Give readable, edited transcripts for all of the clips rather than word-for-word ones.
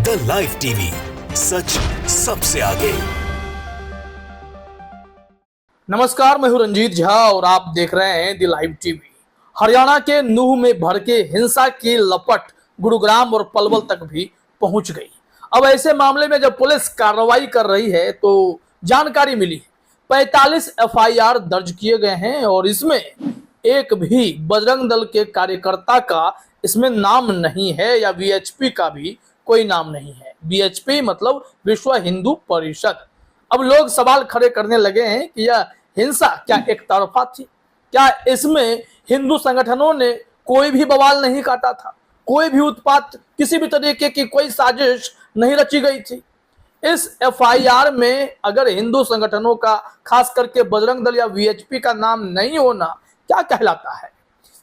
The live TV, सच सबसे आगे। नमस्कार, मैं हूं रंजीत झा और आप देख रहे हैं द लाइव टीवी। हरियाणा के नूह में भड़के हिंसा की लपट गुरुग्राम और पलवल तक भी पहुंच गई। अब ऐसे मामले में जब पुलिस कार्रवाई कर रही है तो जानकारी मिली 45 एफआईआर दर्ज किए गए हैं और इसमें एक भी बजरंग दल के कार्यकर्ता का इसमें नाम नहीं है या वीएचपी का भी कोई नाम नहीं है। वीएचपी मतलब विश्व हिंदू परिषद। अब लोग सवाल खड़े करने लगे हैं कि यह हिंसा क्या एक तरफा थी? क्या इसमें हिंदू संगठनों ने कोई भी बवाल नहीं काटा था? कोई भी उत्पात, किसी भी तरीके की कोई साजिश नहीं रची गई थी? इस एफआईआर में अगर हिंदू संगठनों का, खास करके बजरंग दल या वीएचपी का नाम नहीं होना क्या कहलाता है?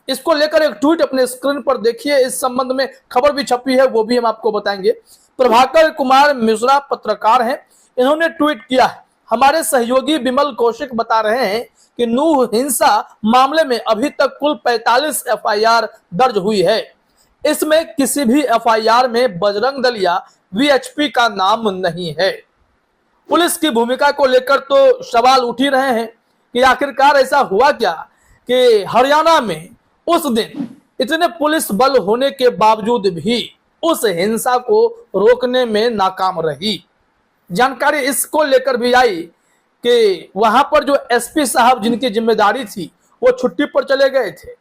इसको लेकर एक ट्वीट अपने स्क्रीन पर देखिए। इस संबंध में खबर भी छपी है, वो भी हम आपको बताएंगे। प्रभाकर कुमार मिश्रा पत्रकार हैं, इन्होंने ट्वीट किया है, हमारे सहयोगी विमल कौशिक बता रहे हैं कि नूह हिंसा मामले में अभी तक कुल 45 एफआईआर दर्ज हुई है। इसमें किसी भी एफआईआर में बजरंग दल या वीएचपी का नाम नहीं है। पुलिस की भूमिका को लेकर तो सवाल उठ ही रहे हैं कि आखिरकार ऐसा हुआ क्या कि हरियाणा में उस दिन इतने पुलिस बल होने के बावजूद भी उस हिंसा को रोकने में नाकाम रही। जानकारी इसको लेकर भी आई कि वहां पर जो एसपी साहब जिनकी जिम्मेदारी थी वो छुट्टी पर चले गए थे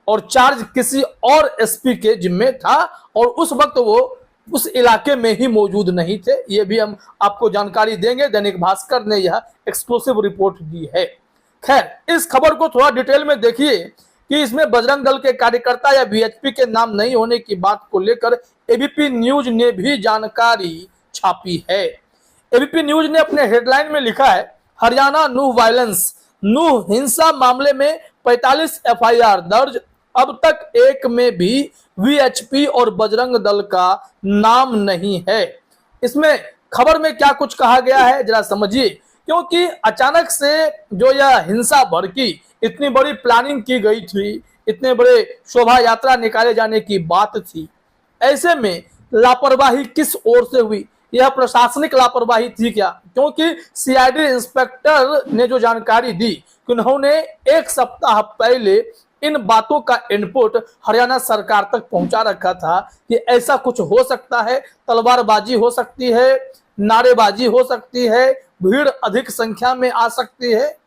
और चार्ज किसी और एसपी के जिम्मे था और उस वक्त वो उस इलाके में ही मौजूद नहीं थे। ये भी हम आपको जानकारी देंगे। दैनिक भास्कर ने यह एक्सक्लूसिव रिपोर्ट दी है। खैर, इस खबर को थोड़ा डिटेल में देखिए कि इसमें बजरंग दल के कार्यकर्ता या वीएचपी के नाम नहीं होने की बात को लेकर एबीपी न्यूज ने भी जानकारी छापी है। एबीपी न्यूज ने अपने हेडलाइन में लिखा है, हरियाणा नूह वायलेंस, नूह हिंसा मामले में 45 एफआईआर दर्ज, अब तक एक में भी वीएचपी और बजरंग दल का नाम नहीं है। इसमें खबर में क्या कुछ कहा गया है जरा समझिए, क्योंकि अचानक से जो यह हिंसा भड़की, इतनी बड़ी प्लानिंग की गई थी, इतने बड़े शोभा यात्रा निकाले जाने की बात थी, ऐसे में लापरवाही किस ओर से हुई? यह प्रशासनिक लापरवाही थी क्या? क्योंकि सीआईडी इंस्पेक्टर ने जो जानकारी दी कि उन्होंने एक सप्ताह पहले इन बातों का इनपुट हरियाणा सरकार तक पहुंचा रखा था कि ऐसा कुछ हो सकता है, तलवारबाजी हो सकती है, नारेबाजी हो सकती है, भीड़ अधिक संख्या में आ सकती है।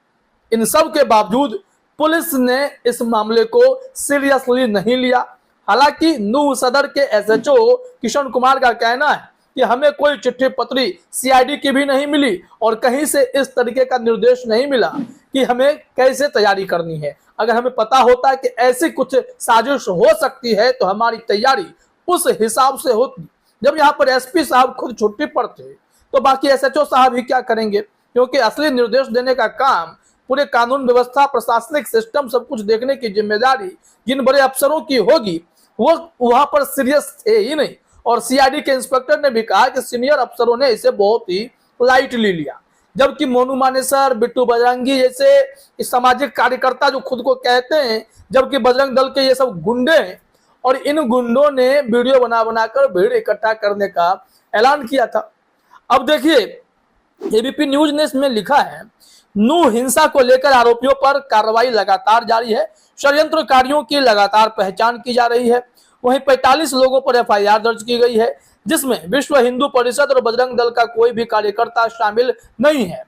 इन सब के बावजूद पुलिस ने इस मामले को सीरियसली नहीं लिया। हालांकि नूह सदर के एसएचओ किशन कुमार का कहना है कि हमें कोई चिट्ठी पत्री सीआईडी की भी नहीं मिली और कहीं से इस तरीके का निर्देश नहीं मिला कि हमें कैसे तैयारी करनी है। अगर हमें पता होता कि ऐसी कुछ साजिश हो सकती है तो हमारी तैयारी उस हिसाब से होती। जब यहाँ पर एसपी साहब खुद छुट्टी पर थे तो बाकी एसएचओ साहब ही क्या करेंगे? क्योंकि असली निर्देश देने का काम, पूरे कानून व्यवस्था, प्रशासनिक सिस्टम, सब कुछ देखने की जिम्मेदारी जिन बड़े अफसरों की होगी वो वहां पर सीरियस थे ही नहीं। और सीआईडी के इंस्पेक्टर ने भी कहा कि सीनियर अफसरों ने इसे बहुत ही लाइटली लिया, जबकि मोनू मानेसर, बिट्टू बजरंगी जैसे सामाजिक कार्यकर्ता जो खुद को कहते हैं, जबकि बजरंग दल के ये सब गुंडे हैं और इन गुंडों ने वीडियो बना बनाकर भीड़ इकट्ठा करने का ऐलान किया था। अब देखिए, एबीपी न्यूज ने इसमें लिखा है, नूह हिंसा को लेकर आरोपियों पर कार्रवाई लगातार जारी है, षड्यंत्रकारियों की लगातार पहचान की जा रही है। वहीं 45 लोगों पर एफआईआर दर्ज की गई है, जिसमें विश्व हिंदू परिषद और बजरंग दल का कोई भी कार्यकर्ता शामिल नहीं है।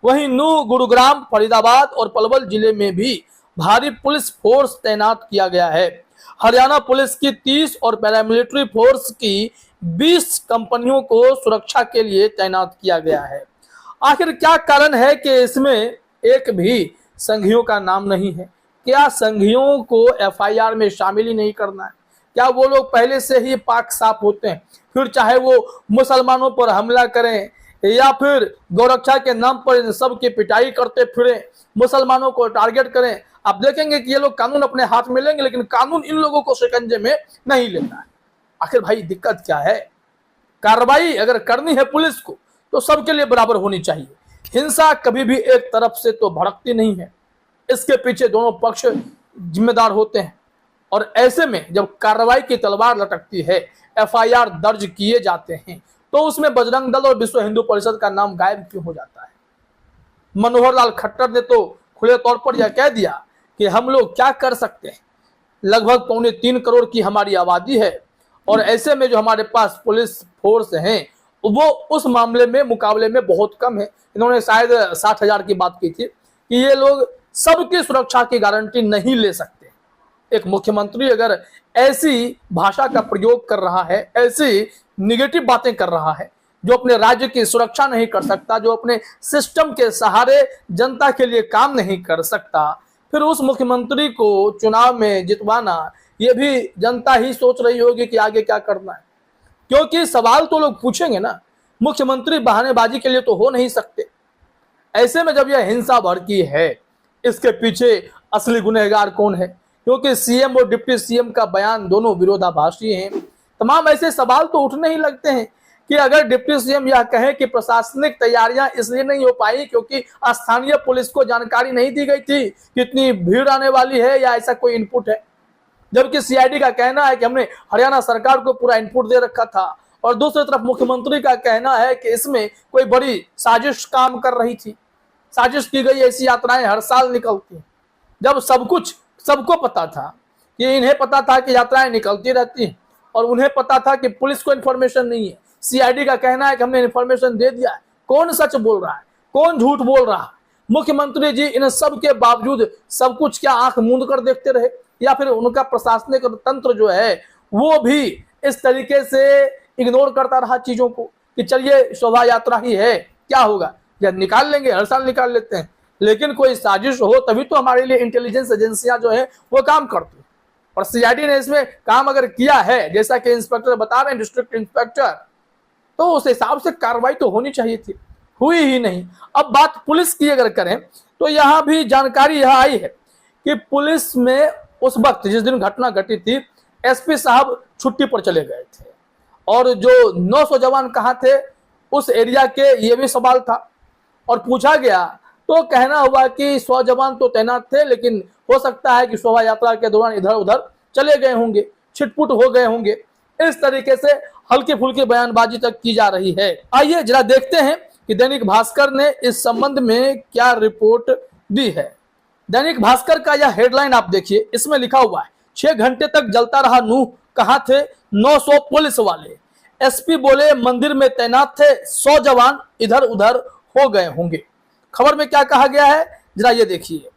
वहीं नूह, गुरुग्राम, फरीदाबाद और पलवल जिले में भी भारी पुलिस फोर्स तैनात किया गया है। हरियाणा पुलिस की 30 और पैरामिलिट्री फोर्स की 20 कंपनियों को सुरक्षा के लिए तैनात किया गया है। आखिर क्या कारण है कि इसमें एक भी संघियों का नाम नहीं है? क्या संघियों को एफआईआर में शामिल ही नहीं करना है? क्या वो लोग पहले से ही पाक साफ होते हैं? फिर चाहे वो मुसलमानों पर हमला करें या फिर गौरक्षा के नाम पर इन सब की पिटाई करते फिरें, मुसलमानों को टारगेट करें, आप देखेंगे कि ये लोग कानून अपने हाथ में लेंगे, लेकिन कानून इन लोगों को शिकंजे में नहीं लेता है। आखिर भाई दिक्कत क्या है? कार्रवाई अगर करनी है पुलिस को तो सबके लिए बराबर होनी चाहिए। हिंसा कभी भी एक तरफ से तो भड़कती नहीं है, इसके पीछे दोनों पक्ष जिम्मेदार होते हैं। और ऐसे में जब कार्रवाई की तलवार लटकती है, एफआईआर दर्ज किए जाते हैं, तो उसमें बजरंग दल और विश्व हिंदू परिषद का नाम गायब क्यों हो जाता है? मनोहर लाल खट्टर ने तो खुले तौर पर यह कह दिया कि हम लोग क्या कर सकते हैं, लगभग 3.25 करोड़ की हमारी आबादी है और ऐसे में जो हमारे पास पुलिस फोर्स है वो उस मामले में मुकाबले में बहुत कम है। इन्होंने शायद 60,000 की बात की थी कि ये लोग सबकी सुरक्षा की गारंटी नहीं ले सकते। एक मुख्यमंत्री अगर ऐसी भाषा का प्रयोग कर रहा है, ऐसी निगेटिव बातें कर रहा है, जो अपने राज्य की सुरक्षा नहीं कर सकता, जो अपने सिस्टम के सहारे जनता के लिए काम नहीं कर सकता, फिर उस मुख्यमंत्री को चुनाव में जितवाना ये भी जनता ही सोच रही होगी कि आगे क्या करना है। क्योंकि सवाल तो लोग पूछेंगे ना, मुख्यमंत्री बहानेबाजी के लिए तो हो नहीं सकते। ऐसे में जब यह हिंसा भड़की है, इसके पीछे असली गुनहगार कौन है? क्योंकि सीएम और डिप्टी सीएम का बयान दोनों विरोधाभासी हैं। तमाम ऐसे सवाल तो उठने ही लगते हैं कि अगर डिप्टी सीएम यह कहे कि प्रशासनिक तैयारियां इसलिए नहीं हो पाई क्योंकि स्थानीय पुलिस को जानकारी नहीं दी गई थी कितनी भीड़ आने वाली है या ऐसा कोई इनपुट है, जबकि सीआईडी का कहना है कि हमने हरियाणा सरकार को पूरा इनपुट दे रखा था, और दूसरी तरफ मुख्यमंत्री का कहना है कि इसमें कोई बड़ी साजिश काम कर रही थी, साजिश की गई ऐसी यात्राएं हर साल निकलती हैं। जब सब कुछ सबको पता था कि इन्हें पता था कि यात्राएं निकलती रहती हैं और उन्हें पता था कि पुलिस को इन्फॉर्मेशन नहीं है, सीआईडी का कहना है कि हमने इन्फॉर्मेशन दे दिया है। कौन सच बोल रहा है, कौन झूठ बोल रहा है? मुख्यमंत्री जी इन सब के बावजूद सब कुछ क्या आंख मूंद कर देखते रहे, या फिर उनका प्रशासनिक तंत्र जो है वो भी इस तरीके से इग्नोर करता रहा चीजों को कि चलिए शोभा यात्रा ही है, क्या होगा, या निकाल लेंगे, हर साल निकाल लेते हैं। लेकिन कोई साजिश हो तभी तो हमारे लिए इंटेलिजेंस एजेंसियां जो है वो काम करती है, और सीआईडी ने इसमें काम अगर किया है जैसा कि इंस्पेक्टर बता रहे हैं, डिस्ट्रिक्ट इंस्पेक्टर, तो उस हिसाब से कार्रवाई तो होनी चाहिए थी, हुई ही नहीं। अब बात पुलिस की अगर करें तो यहाँ भी जानकारी यह आई है कि पुलिस में उस वक्त जिस दिन घटना घटी थी एसपी साहब छुट्टी पर चले गए थे, और जो 900 जवान कहाँ थे उस एरिया के, ये भी सवाल था। और पूछा गया तो कहना हुआ कि 100 जवान तो तैनात थे, लेकिन हो सकता है कि शोभा यात्रा के दौरान इधर उधर चले गए होंगे, छिटपुट हो गए होंगे। इस तरीके से हल्की फुल्की बयानबाजी तक की जा रही है। आइए जरा देखते हैं कि दैनिक भास्कर ने इस संबंध में क्या रिपोर्ट दी है। दैनिक भास्कर का यह हेडलाइन आप देखिए, इसमें लिखा हुआ है 6 घंटे तक जलता रहा नूह, कहां थे 900 पुलिस वाले? एसपी बोले मंदिर में तैनात थे 100 जवान, इधर उधर हो गए होंगे। खबर में क्या कहा गया है जरा ये देखिए।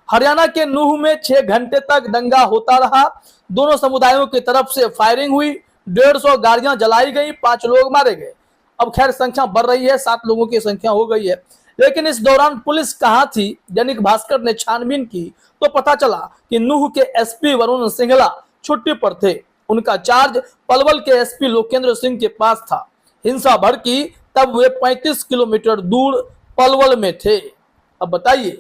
हरियाणा के नूह में 6 घंटे तक दंगा होता रहा, दोनों समुदायों की तरफ से फायरिंग हुई, 150 गाड़ियां जलाई गई, 5 लोग मारे गए। अब खैर संख्या बढ़ रही है, 7 लोगों की संख्या हो गई है, लेकिन इस दौरान पुलिस कहां थी? दैनिक भास्कर ने छानबीन की तो पता चला कि नूह के एसपी वरुण सिंघला छुट्टी पर थे, उनका चार्ज पलवल के एसपी लोकेंद्र सिंह के पास था। हिंसा भड़की तब वे 35 किलोमीटर दूर पलवल में थे। अब बताइए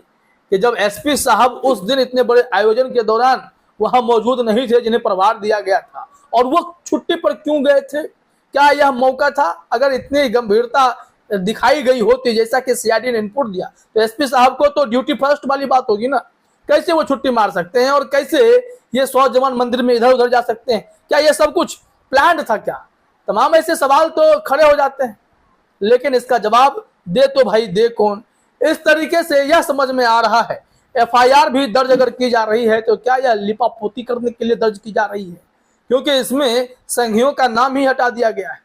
कि जब एसपी साहब उस दिन इतने बड़े आयोजन के दौरान वहां मौजूद नहीं थे जिन्हें प्रभार दिया गया था, और वो छुट्टी पर क्यों गए थे? क्या यह मौका था? अगर इतनी गंभीरता दिखाई गई होती जैसा कि सीआईडी ने इनपुट दिया तो एसपी साहब को तो ड्यूटी फर्स्ट वाली बात होगी ना। कैसे वो छुट्टी मार सकते हैं और कैसे ये 100 जवान मंदिर में इधर उधर जा सकते हैं? क्या ये सब कुछ प्लान्ड था क्या? तमाम ऐसे सवाल तो खड़े हो जाते हैं, लेकिन इसका जवाब दे तो भाई दे कौन? इस तरीके से यह समझ में आ रहा है एफआईआर भी दर्ज अगर की जा रही है तो क्या यह लिपापोती करने के लिए दर्ज की जा रही है? क्योंकि इसमें संघियों का नाम ही हटा दिया गया है।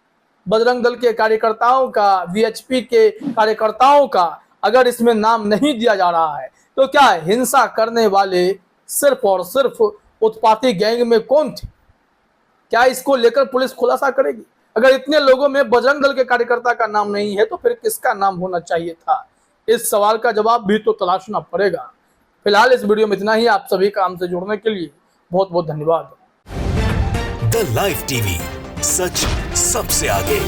बजरंग दल के कार्यकर्ताओं का, वीएचपी के कार्यकर्ताओं का अगर इसमें नाम नहीं दिया जा रहा है तो क्या हिंसा करने वाले सिर्फ और सिर्फ उत्पाती गैंग में कौन थे? क्या इसको लेकर पुलिस खुलासा करेगी? अगर इतने लोगों में बजरंग दल के कार्यकर्ता का नाम नहीं है तो फिर किसका नाम होना चाहिए था? इस सवाल का जवाब भी तो तलाशना पड़ेगा। फिलहाल इस वीडियो में इतना ही। आप सभी का हमसे जुड़ने के लिए बहुत बहुत धन्यवाद। द लाइव टीवी, सच सबसे आगे।